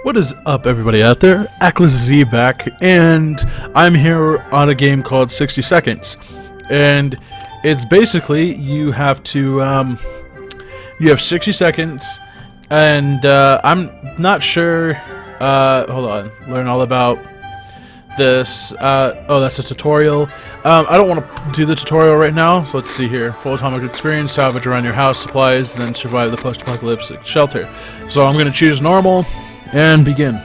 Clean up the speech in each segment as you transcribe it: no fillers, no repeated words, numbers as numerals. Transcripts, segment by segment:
What is up, everybody out there? AkliseZ back, and I'm here on a game called 60 Seconds. And it's basically you have to you have 60 seconds, and I'm not sure. Hold on, learn all about this. Oh, that's a tutorial. I don't want to do the tutorial right now, so let's see here. Full atomic experience, salvage around your house, supplies, then survive the post-apocalyptic shelter. So I'm going to choose normal and begin.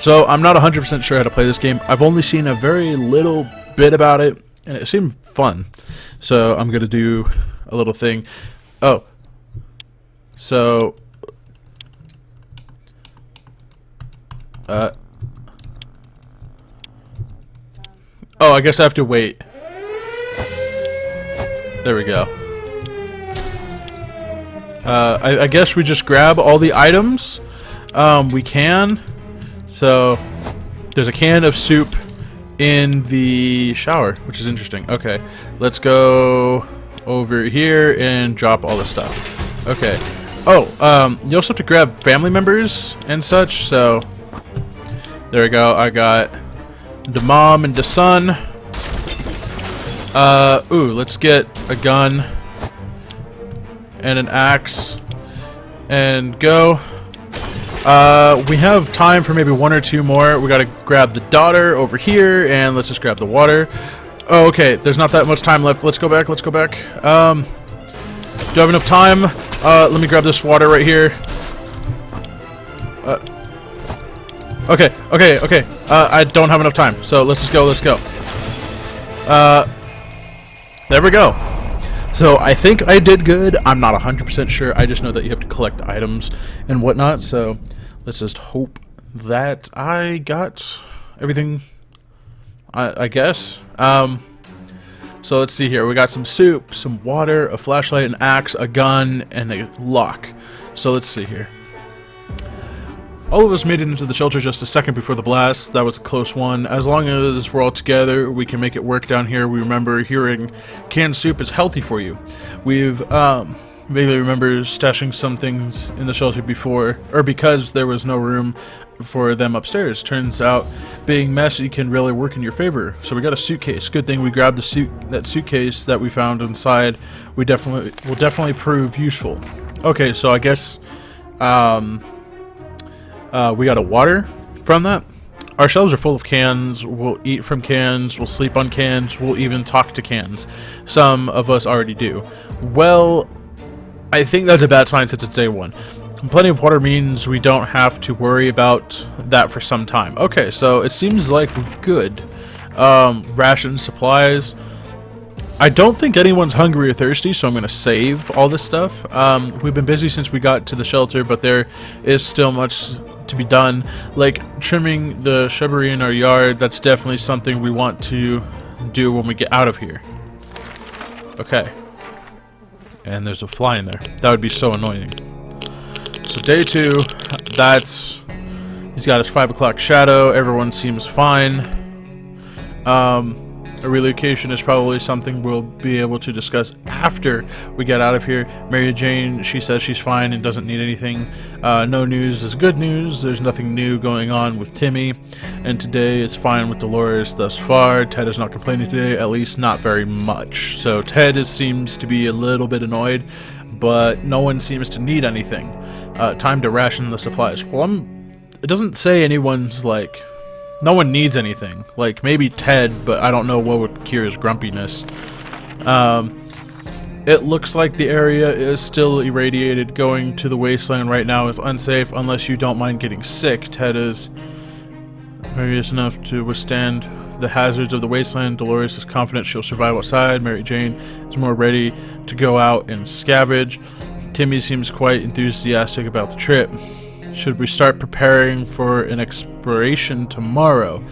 So I'm not 100% sure how to play this game. I've only seen a very little bit about it, and it seemed fun. So I'm going to do a little thing. Oh. So... Oh, I guess I have to wait. There we go. I guess we just grab all the items we can. So, there's a can of soup in the shower, which is interesting. Okay, let's go over here and drop all this stuff. Okay. Oh, you also have to grab family members and such, so... There we go, I got... the mom and the son. Ooh, let's get a gun and an axe and go. We have time for maybe one or two more. We gotta grab the daughter over here, and let's just grab the water. Oh, okay, there's not that much time left. Let's go back, let's go back. Do I have enough time? Let me grab this water right here. Okay. I don't have enough time, so let's just go, let's go. There we go. So I think I did good. I'm not 100% sure. I just know that you have to collect items and whatnot, so let's just hope that I got everything, I guess. So let's see here. We got some soup, some water, a flashlight, an axe, a gun, and a lock. So let's see here. All of us made it into the shelter just a second before the blast. That was a close one. As long as we're all together, we can make it work down here. We remember hearing canned soup is healthy for you. We've vaguely remember stashing some things in the shelter before, or because there was no room for them upstairs. Turns out being messy can really work in your favor. So we got a suitcase. Good thing we grabbed that suitcase that we found inside. Will definitely prove useful. Okay, so I guess we got a water from that. Our shelves are full of cans. We'll eat from cans. We'll sleep on cans. We'll even talk to cans. Some of us already do. Well, I think that's a bad sign since it's day one. Plenty of water means we don't have to worry about that for some time. Okay, so it seems like we're good. Rations, supplies. I don't think anyone's hungry or thirsty, so I'm going to save all this stuff. We've been busy since we got to the shelter, but there is still much to be done. Like trimming the shrubbery in our yard, that's definitely something we want to do when we get out of here. Okay. And there's a fly in there. That would be so annoying. So day 2, that's... He's got his 5 o'clock shadow. Everyone seems fine. A relocation is probably something we'll be able to discuss after we get out of here. Mary Jane, she says she's fine and doesn't need anything. No news is good news. There's nothing new going on with Timmy. And today is fine with Dolores thus far. Ted is not complaining today, at least not very much. So Ted seems to be a little bit annoyed, but no one seems to need anything. Time to ration the supplies. Well, it doesn't say anyone's like... No one needs anything. Like, maybe Ted, but I don't know what would cure his grumpiness. It looks like the area is still irradiated. Going to the wasteland right now is unsafe unless you don't mind getting sick. Ted is various enough to withstand the hazards of the wasteland. Dolores is confident she'll survive outside. Mary Jane is more ready to go out and scavenge. Timmy seems quite enthusiastic about the trip. Should we start preparing for an exploration tomorrow?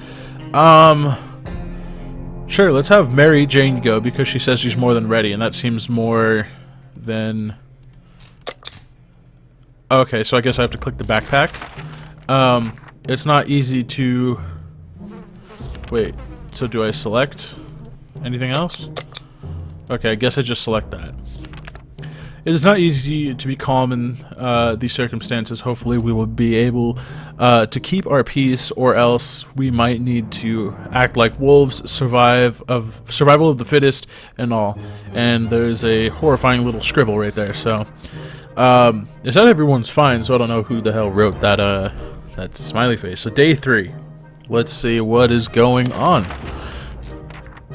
Sure, let's have Mary Jane go because she says she's more than ready, and that seems more than... Okay, so I guess I have to click the backpack. It's not easy to... Wait, so do I select anything else? Okay, I guess I just select that. it is not easy to be calm in these circumstances. Hopefully we will be able to keep our peace, or else we might need to act like wolves, survival of the fittest and all. And there's a horrifying little scribble right there. So it said everyone's fine, so I don't know who the hell wrote that that smiley face. So day 3. Let's see what is going on.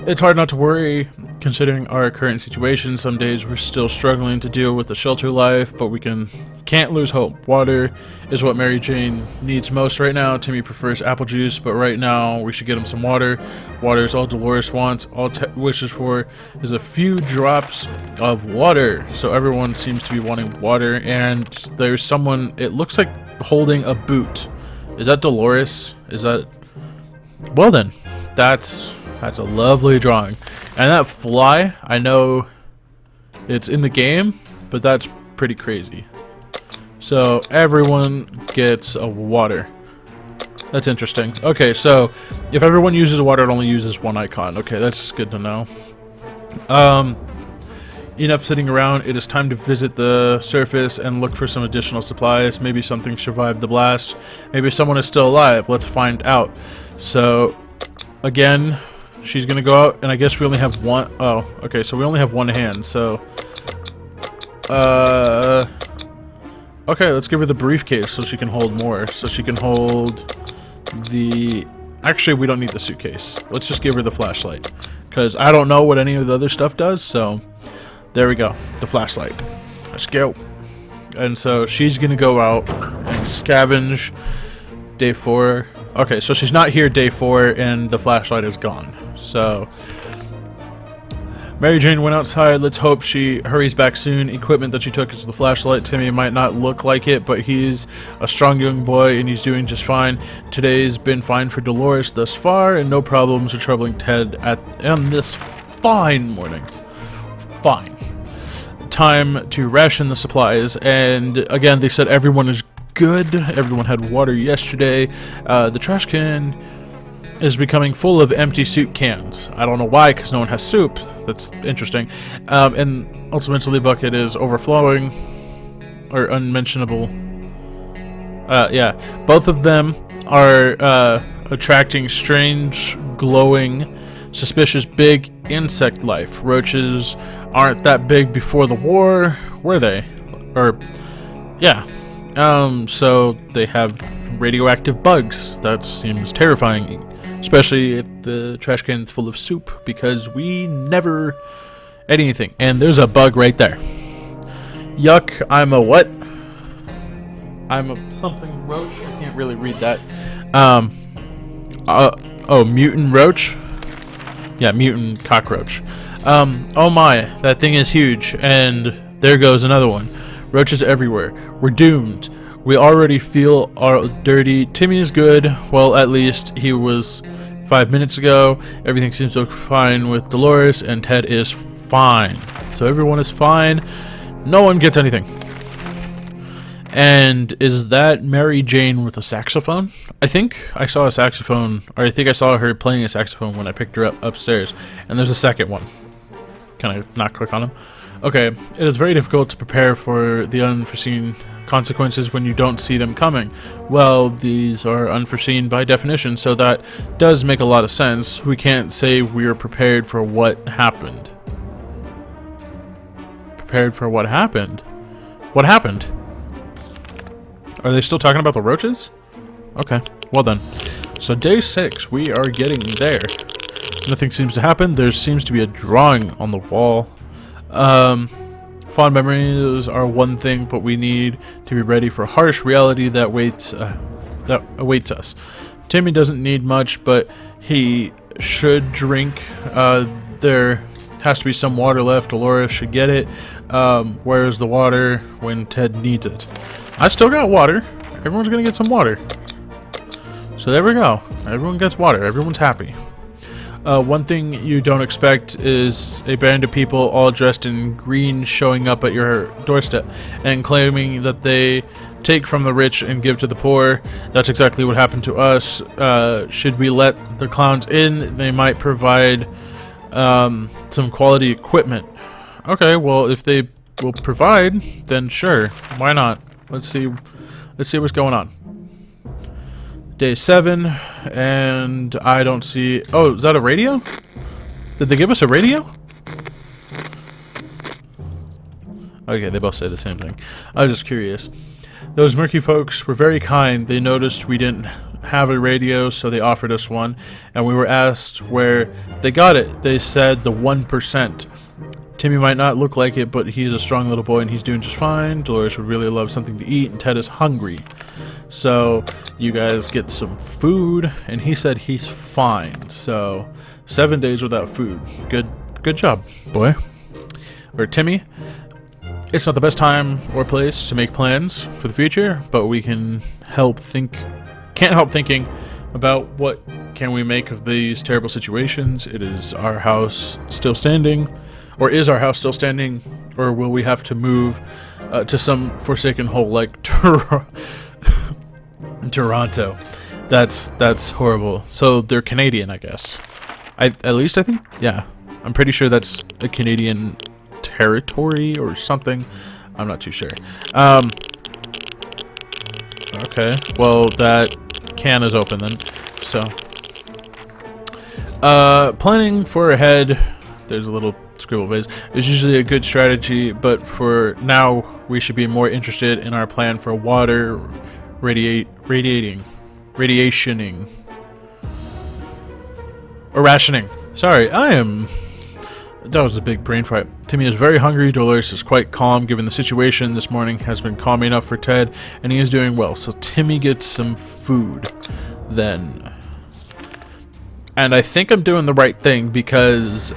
It's hard not to worry, considering our current situation. Some days we're still struggling to deal with the shelter life, but we can't lose hope. Water is what Mary Jane needs most right now. Timmy prefers apple juice, but right now we should get him some water. Water is all Dolores wants. All Ted wishes for is a few drops of water. So everyone seems to be wanting water, and there's someone, it looks like, holding a boot. Is that Dolores? Is that... Well then, that's a lovely drawing. And that fly, I know it's in the game, but that's pretty crazy. So everyone gets a water. That's interesting. Okay, so if everyone uses water, it only uses one icon. Okay, that's good to know. Enough sitting around. It is time to visit the surface and look for some additional supplies. Maybe something survived the blast. Maybe someone is still alive. Let's find out. So, again, she's gonna go out, and I guess we only have one. Oh, okay, so we only have one hand, so okay, let's give her the briefcase so she can hold more. So she can hold the... Actually, we don't need the suitcase. Let's just give her the flashlight, because I don't know what any of the other stuff does. So there we go, the flashlight. Let's go. And so she's gonna go out and scavenge. Day 4. Okay, so she's not here day 4, and the flashlight is gone. So Mary Jane went outside. Let's hope she hurries back soon. Equipment that she took is the flashlight. Timmy might not look like it, but he's a strong young boy, and he's doing just fine. Today's been fine for Dolores thus far, and no problems are troubling Ted on this fine morning. Fine. Time to ration the supplies, and again, they said everyone is good. Everyone had water yesterday. The trash can is becoming full of empty soup cans. I don't know why, because no one has soup. That's interesting. And ultimately, the bucket is overflowing, or unmentionable. Yeah, both of them are attracting strange, glowing, suspicious big insect life. Roaches aren't that big before the war, were they? Or, yeah. So they have radioactive bugs. That seems terrifying, especially if the trash can is full of soup, because we never ate anything. And there's a bug right there. Yuck. I'm a what? I'm a something roach. I can't really read that. Oh, mutant roach? Yeah, mutant cockroach. Oh my, that thing is huge. And there goes another one. Roaches everywhere. We're doomed. We already feel all dirty. Timmy is good. Well, at least he was 5 minutes ago. Everything seems to look fine with Dolores, and Ted is fine. So everyone is fine. No one gets anything. And is that Mary Jane with a saxophone? I think I saw a saxophone, or I think I saw her playing a saxophone when I picked her up upstairs. And there's a second one. Can I not click on him? Okay, it is very difficult to prepare for the unforeseen consequences when you don't see them coming. Well, these are unforeseen by definition, so that does make a lot of sense. We can't say we're prepared for what happened. Prepared for what happened? What happened? Are they still talking about the roaches? Okay, well then. So day 6, we are getting there. Nothing seems to happen. There seems to be a drawing on the wall. Fond memories are one thing, but we need to be ready for harsh reality that awaits us. Timmy doesn't need much, but he should drink. There has to be some water left. Dolores should get it. Where's the water when Ted needs it? I still got water. Everyone's gonna get some water. So there we go. Everyone gets water. Everyone's happy. One thing you don't expect is a band of people all dressed in green showing up at your doorstep and claiming that they take from the rich and give to the poor. That's exactly what happened to us. Should we let the clowns in? They might provide some quality equipment. Okay, well, if they will provide, then sure, why not? Let's see what's going on. Day 7, and I don't see... Oh, is that a radio? Did they give us a radio? Okay, they both say the same thing. I was just curious. Those murky folks were very kind. They noticed we didn't have a radio, so they offered us one, and we were asked where they got it. They said the 1%. Timmy might not look like it, but he's a strong little boy and he's doing just fine. Dolores would really love something to eat, and Ted is hungry. So you guys get some food, and he said he's fine. So 7 days without food. Good job, boy. Or Timmy. It's not the best time or place to make plans for the future, but we can't help thinking about what can we make of these terrible situations. Is our house still standing? Or is our house still standing? Or will we have to move to some forsaken hole like Toronto? That's horrible. So they're Canadian, I guess. At least I think, yeah. I'm pretty sure that's a Canadian territory or something. I'm not too sure. Okay, well that can is open then. So planning for ahead, there's a little scribble phase, is usually a good strategy, but for now we should be more interested in our plan for water rationing. Sorry, that was a big brain fart. Timmy is very hungry. Dolores is quite calm given the situation. This morning has been calm enough for Ted, and he is doing well. So Timmy gets some food then. And I think I'm doing the right thing because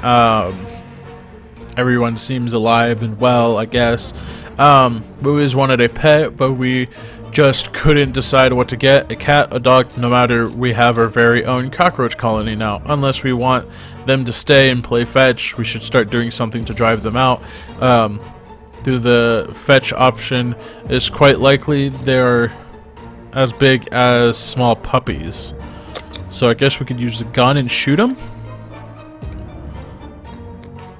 everyone seems alive and well, I guess. We always wanted a pet, but we just couldn't decide what to get. A cat, a dog, no matter. We have our very own cockroach colony now. Unless we want them to stay and play fetch, we should start doing something to drive them out. Through the fetch option, is quite likely they're as big as small puppies. So I guess we could use the gun and shoot them.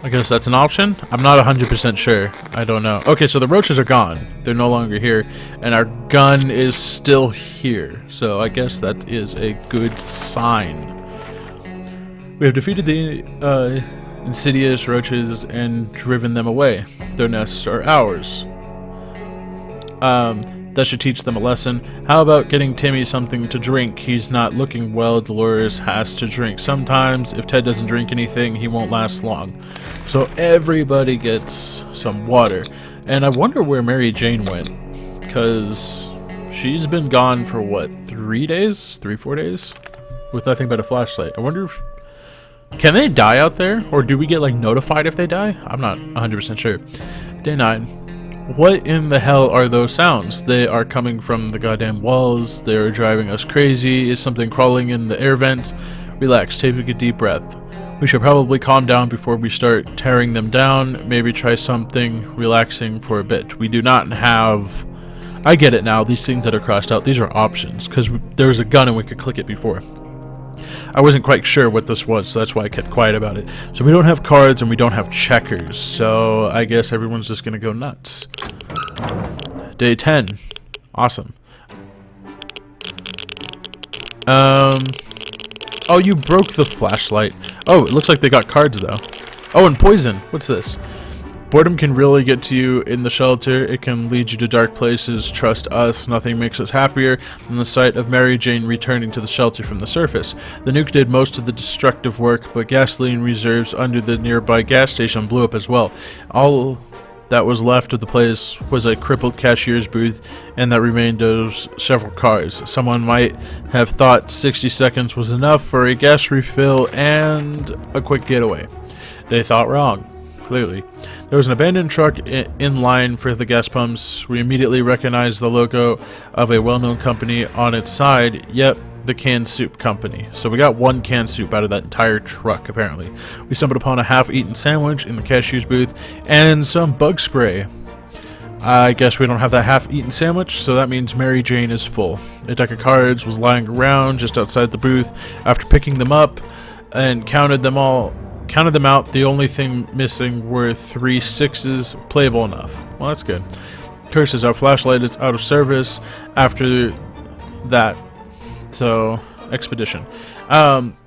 I guess that's an option. I'm not 100% sure. I don't know. Okay, so the roaches are gone. They're no longer here. And our gun is still here. So I guess that is a good sign. We have defeated the insidious roaches and driven them away. Their nests are ours. That should teach them a lesson. How about getting Timmy something to drink? He's not looking well. Dolores has to drink. Sometimes, if Ted doesn't drink anything, he won't last long. So everybody gets some water. And I wonder where Mary Jane went. Because she's been gone for, what, 3 days? 4 days? With nothing but a flashlight. I wonder if... Can they die out there? Or do we get, like, notified if they die? I'm not 100% sure. Day 9. What in the hell are those sounds? They are coming from the goddamn walls. They're driving us crazy. Is something crawling in the air vents? Relax, take a deep breath. We should probably calm down before we start tearing them down. Maybe try something relaxing for a bit. We do not have... I get it now. These things that are crossed out, these are options. Because there was a gun and we could click it before. I wasn't quite sure what this was, so that's why I kept quiet about it. So we don't have cards and we don't have checkers, so I guess everyone's just gonna go nuts. Day 10. Awesome. Oh, you broke the flashlight. Oh, it looks like they got cards, though. Oh, and poison. What's this? Boredom can really get to you in the shelter. It can lead you to dark places. Trust us. Nothing makes us happier than the sight of Mary Jane returning to the shelter from the surface. The nuke did most of the destructive work, but gasoline reserves under the nearby gas station blew up as well. All that was left of the place was a crippled cashier's booth, and that remained of several cars. Someone might have thought 60 seconds was enough for a gas refill and a quick getaway. They thought wrong. Clearly. There was an abandoned truck in line for the gas pumps. We immediately recognized the logo of a well-known company on its side. Yep, the canned soup company. So we got one canned soup out of that entire truck, apparently. We stumbled upon a half-eaten sandwich in the cashier's booth and some bug spray. I guess we don't have that half-eaten sandwich, so that means Mary Jane is full. A deck of cards was lying around just outside the booth. After picking them up and counted them all Counted them out. The only thing missing were 3 6s. Playable enough. Well, that's good. Curses, our flashlight is out of service after that. So, expedition.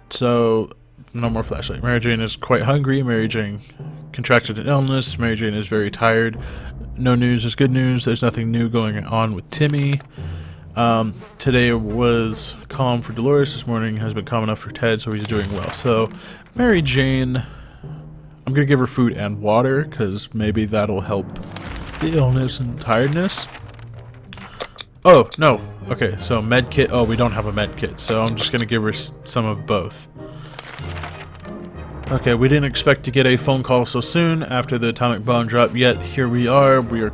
So, no more flashlight. Mary Jane is quite hungry. Mary Jane contracted an illness. Mary Jane is very tired. No news is good news. There's nothing new going on with Timmy. Today was calm for Dolores. This morning has been calm enough for Ted, so he's doing well. So, Mary Jane, I'm going to give her food and water, because maybe that'll help the illness and tiredness. Oh, no. Okay, so med kit. Oh, we don't have a med kit, so I'm just going to give her some of both. Okay, we didn't expect to get a phone call so soon after the atomic bomb drop, yet here we are. We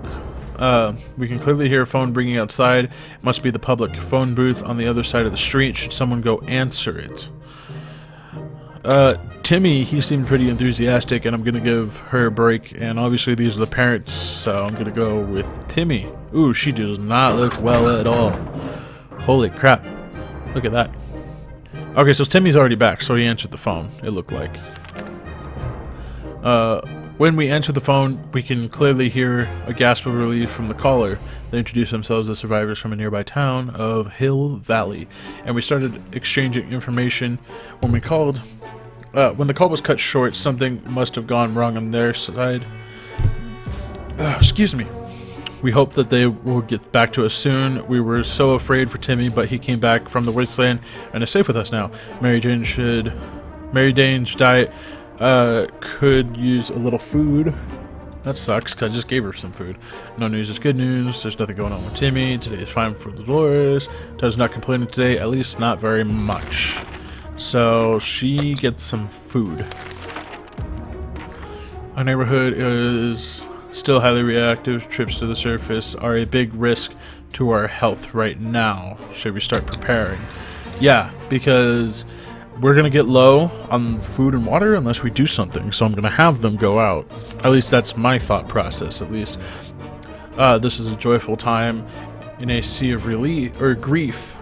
can clearly hear a phone ringing outside. It must be the public phone booth on the other side of the street. Should someone go answer it? Timmy, he seemed pretty enthusiastic, and I'm gonna give her a break. And obviously these are the parents, so I'm gonna go with Timmy. Ooh, she does not look well at all. Holy crap. Look at that. Okay, so Timmy's already back, so he answered the phone, it looked like. When we answer the phone, we can clearly hear a gasp of relief from the caller. They introduce themselves as survivors from a nearby town of Hill Valley, and we started exchanging information. When the call was cut short, something must have gone wrong on their side. Excuse me. We hope that they will get back to us soon. We were so afraid for Timmy, but he came back from the wasteland and is safe with us now. Mary Jane's diet could use a little food. That sucks, because I just gave her some food. No news is good news. There's nothing going on with Timmy. Today is fine for Dolores. Ted's not complaining today, at least not very much. So she gets some food. Our neighborhood is still highly reactive. Trips to the surface are a big risk to our health right now. Should we start preparing? Yeah, because we're going to get low on food and water unless we do something. So I'm going to have them go out. At least that's my thought process, at least. This is a joyful time in a sea of grief.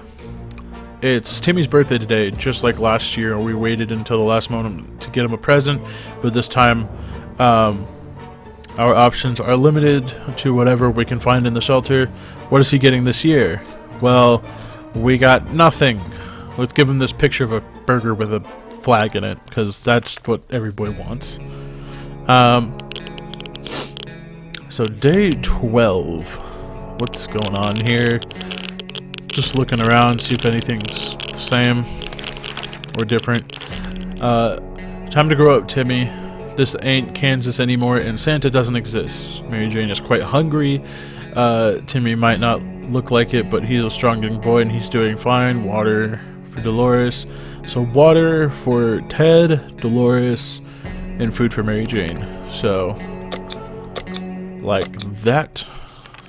It's Timmy's birthday today, just like last year. We waited until the last moment to get him a present, but this time our options are limited to whatever we can find in the shelter. What is he getting this year? Well, we got nothing. Let's give him this picture of a burger with a flag in it, because that's what every boy wants. So day 12. What's going on here? Just looking around, see if anything's the same or different. Time to grow up, Timmy. This ain't Kansas anymore, and Santa doesn't exist. Mary Jane is quite hungry. Timmy might not look like it, but he's a strong young boy, and he's doing fine. Water for Dolores. So water for Ted, Dolores, and food for Mary Jane. So, like that.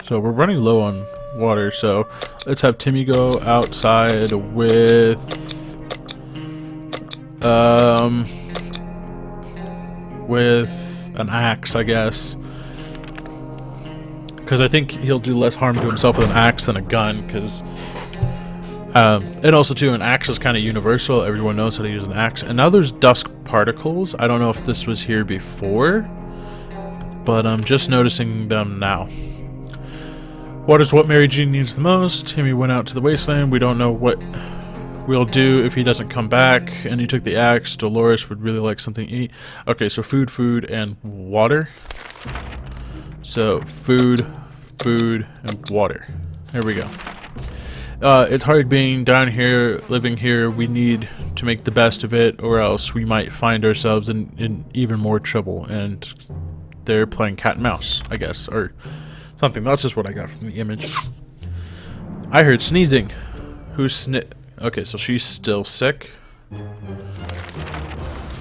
So we're running low on water, so let's have Timmy go outside with an axe, I guess, because I think he'll do less harm to himself with an axe than a gun, because and also too, an axe is kind of universal. Everyone knows how to use an axe. And now there's dust particles. I don't know if this was here before, but I'm just noticing them now. Water's what Mary Jane needs the most. Timmy went out to the wasteland. We don't know what we'll do if he doesn't come back. And he took the axe. Dolores would really like something to eat. Okay, so food, and water. So food, and water. There we go. It's hard being down here, living here. We need to make the best of it, or else we might find ourselves in even more trouble. And they're playing cat and mouse, I guess, or something. That's just what I got from the image. I heard sneezing. Who's Okay, so she's still sick.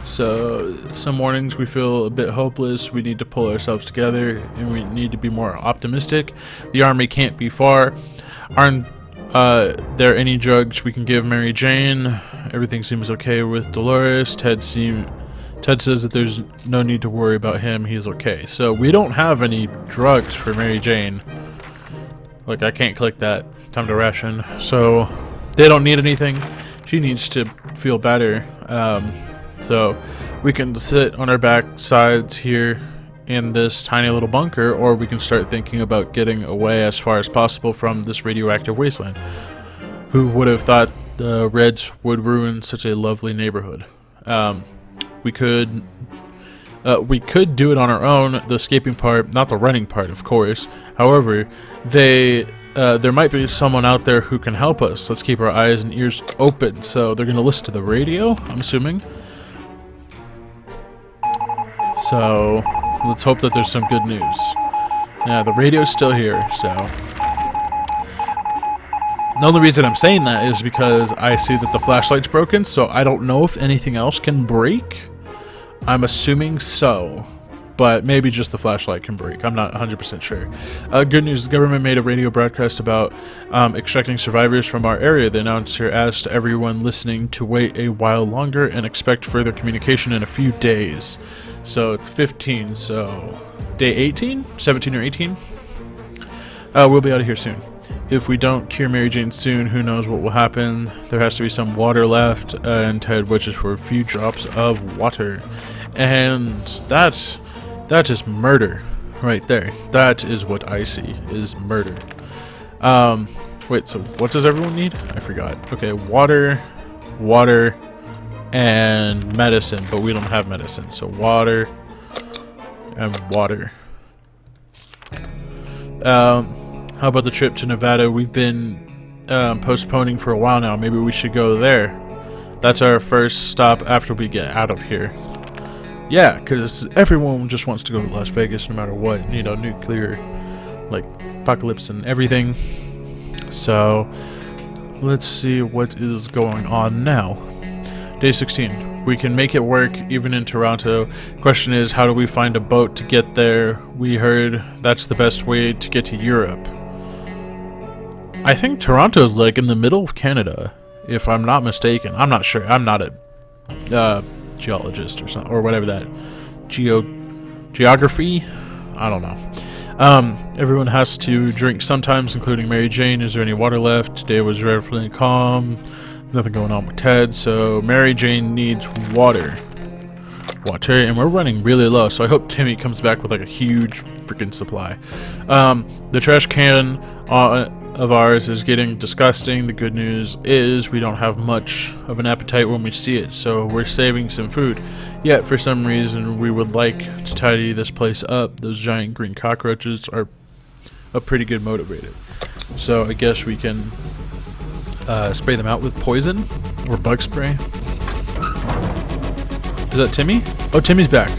So some mornings we feel a bit hopeless. We need to pull ourselves together, and we need to be more optimistic. The army can't be far. Aren't there any drugs we can give Mary Jane? Everything seems okay with Dolores. Ted says that there's no need to worry about him. He's okay. So we don't have any drugs for Mary Jane. Like, I can't click that. Time to ration. So they don't need anything. She needs to feel better. So We can sit on our back sides here in this tiny little bunker, or we can start thinking about getting away as far as possible from this radioactive wasteland. Who would have thought the Reds would ruin such a lovely neighborhood? We could do it on our own, the escaping part, not the running part, of course. However, there might be someone out there who can help us. Let's keep our eyes and ears open. So they're going to listen to the radio, I'm assuming. So let's hope that there's some good news. Yeah, the radio's still here, so... The only reason I'm saying that is because I see that the flashlight's broken, so I don't know if anything else can break. I'm assuming so, but maybe just the flashlight can break. I'm not 100% sure. Good news, the government made a radio broadcast about extracting survivors from our area. The announcer asked everyone listening to wait a while longer and expect further communication in a few days. So it's 15, so day 18? 17 or 18? We'll be out of here soon. If we don't cure Mary Jane soon, who knows what will happen. There has to be some water left, and Ted wishes for a few drops of water. And that is murder right there. That is what I see, is murder. Wait, so what does everyone need? I forgot. Okay, water, and medicine, but we don't have medicine. So water and water. How about the trip to Nevada? We've been postponing for a while now. Maybe we should go there. That's our first stop after we get out of here. Yeah, because everyone just wants to go to Las Vegas no matter what. You know, nuclear, like, apocalypse and everything. So, let's see what is going on now. Day 16. We can make it work even in Toronto. Question is, how do we find a boat to get there? We heard that's the best way to get to Europe. I think Toronto's like in the middle of Canada, if I'm not mistaken. I'm not sure. I'm not a geologist or something, or whatever that geography. I don't know. Everyone has to drink sometimes, including Mary Jane. Is there any water left? Today was relatively calm. Nothing going on with Ted, so Mary Jane needs water. And we're running really low, so I hope Timmy comes back with like a huge freaking supply. The trash can of ours is getting disgusting. The good news is we don't have much of an appetite when we see it, so we're saving some food. Yet for some reason we would like to tidy this place up. Those giant green cockroaches are a pretty good motivator, so I guess we can spray them out with poison or bug spray. Is that Timmy? Oh, Timmy's back.